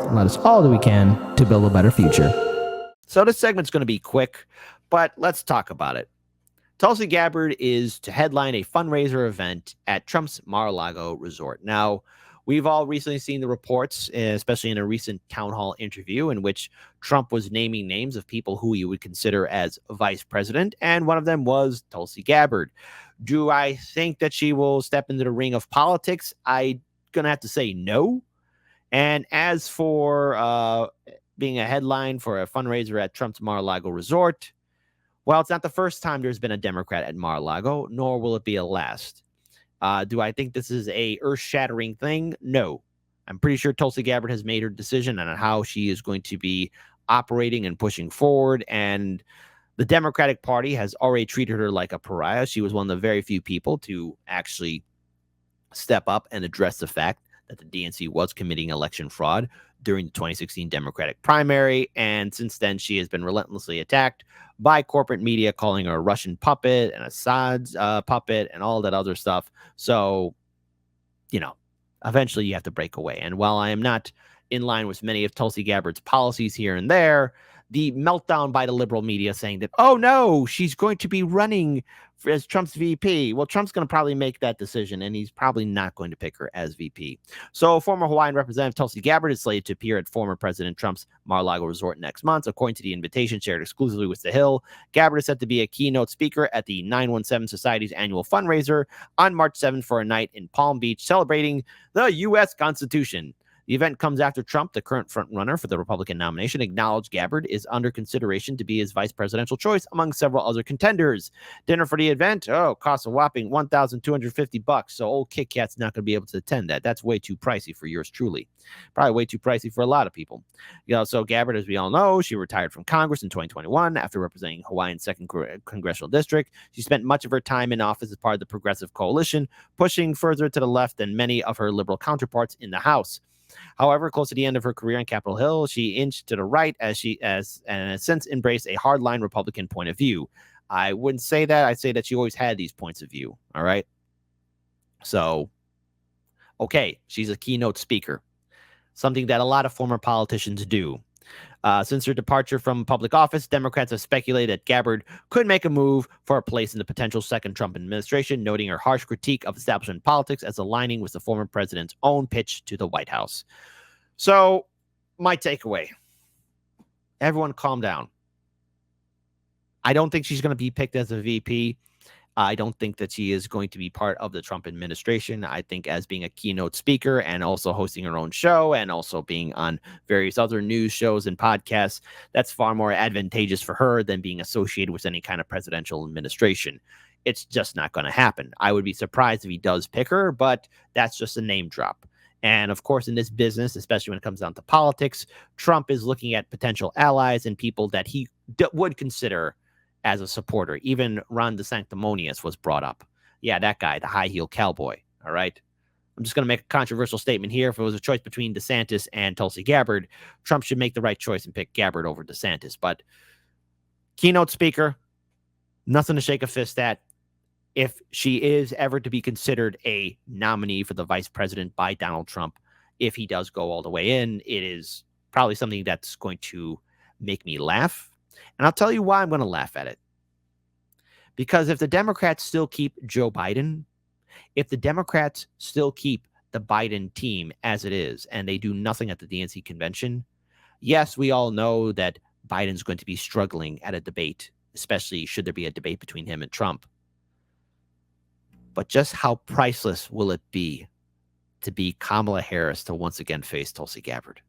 and let us all do we can to build a better future. So this segment's going to be quick, but let's talk about it. Tulsi Gabbard is to headline a fundraiser event at Trump's Mar-a-Lago resort. Now, we've all recently seen the reports, especially in a recent town hall interview in which Trump was naming names of people who he would consider as vice president, and one of them was Tulsi Gabbard. Do I think that she will step into the ring of politics? I'm going to have to say no. And as for being a headline for a fundraiser at Trump's Mar-a-Lago resort, well, it's not the first time there's been a Democrat at Mar-a-Lago, nor will it be a last. Do I think this is a earth-shattering thing? No. I'm pretty sure Tulsi Gabbard has made her decision on how she is going to be operating and pushing forward, and the Democratic Party has already treated her like a pariah. She was one of the very few people to actually step up and address the fact that the DNC was committing election fraud during the 2016 Democratic primary, and since then she has been relentlessly attacked by corporate media, calling her a Russian puppet and Assad's puppet and all that other stuff. So, eventually you have to break away. And while I am not in line with many of Tulsi Gabbard's policies here and there, the meltdown by the liberal media saying that, oh no, she's going to be running as Trump's VP. Well, Trump's going to probably make that decision, and he's probably not going to pick her as VP. So former Hawaiian Representative Tulsi Gabbard is slated to appear at former President Trump's Mar-a-Lago resort next month, according to the invitation shared exclusively with The Hill. Gabbard is set to be a keynote speaker at the 917 Society's annual fundraiser on March 7th for a night in Palm Beach celebrating the U.S. Constitution. The event comes after Trump, the current frontrunner for the Republican nomination, acknowledged Gabbard is under consideration to be his vice presidential choice among several other contenders. Dinner for the event, costs a whopping $1,250. So old Kit Kat's not going to be able to attend that. That's way too pricey for yours truly. Probably way too pricey for a lot of people. So Gabbard, as we all know, she retired from Congress in 2021 after representing Hawaii's 2nd Congressional District. She spent much of her time in office as part of the Progressive Coalition, pushing further to the left than many of her liberal counterparts in the House. However, close to the end of her career on Capitol Hill, she inched to the right and has since embraced a hardline Republican point of view. I wouldn't say that. I'd say that she always had these points of view. All right. So, okay, she's a keynote speaker, something that a lot of former politicians do. Since her departure from public office, Democrats have speculated that Gabbard could make a move for a place in the potential second Trump administration, noting her harsh critique of establishment politics as aligning with the former president's own pitch to the White House. So, my takeaway, everyone calm down. I don't think she's going to be picked as a VP. I don't think that she is going to be part of the Trump administration. I think as being a keynote speaker and also hosting her own show and also being on various other news shows and podcasts, that's far more advantageous for her than being associated with any kind of presidential administration. It's just not going to happen. I would be surprised if he does pick her, but that's just a name drop. And of course, in this business, especially when it comes down to politics, Trump is looking at potential allies and people that he would consider as a supporter. Even Ron DeSanctimonious was brought up. Yeah, that guy, the high heel cowboy. All right. I'm just going to make a controversial statement here. If it was a choice between DeSantis and Tulsi Gabbard, Trump should make the right choice and pick Gabbard over DeSantis. But keynote speaker, nothing to shake a fist at. If she is ever to be considered a nominee for the vice president by Donald Trump, if he does go all the way in, it is probably something that's going to make me laugh. And I'll tell you why I'm going to laugh at it. Because if the Democrats still keep Joe Biden, if the Democrats still keep the Biden team as it is, and they do nothing at the DNC convention, yes, we all know that Biden's going to be struggling at a debate, especially should there be a debate between him and Trump. But just how priceless will it be to be Kamala Harris to once again face Tulsi Gabbard?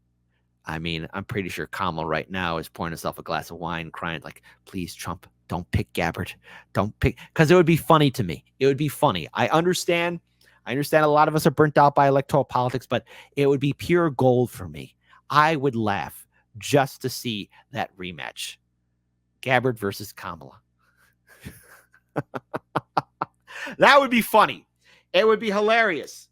I mean, I'm pretty sure Kamala right now is pouring herself a glass of wine, crying like, please, Trump, don't pick Gabbard. Don't pick, because it would be funny to me. It would be funny. I understand a lot of us are burnt out by electoral politics, but it would be pure gold for me. I would laugh just to see that rematch. Gabbard versus Kamala. That would be funny. It would be hilarious.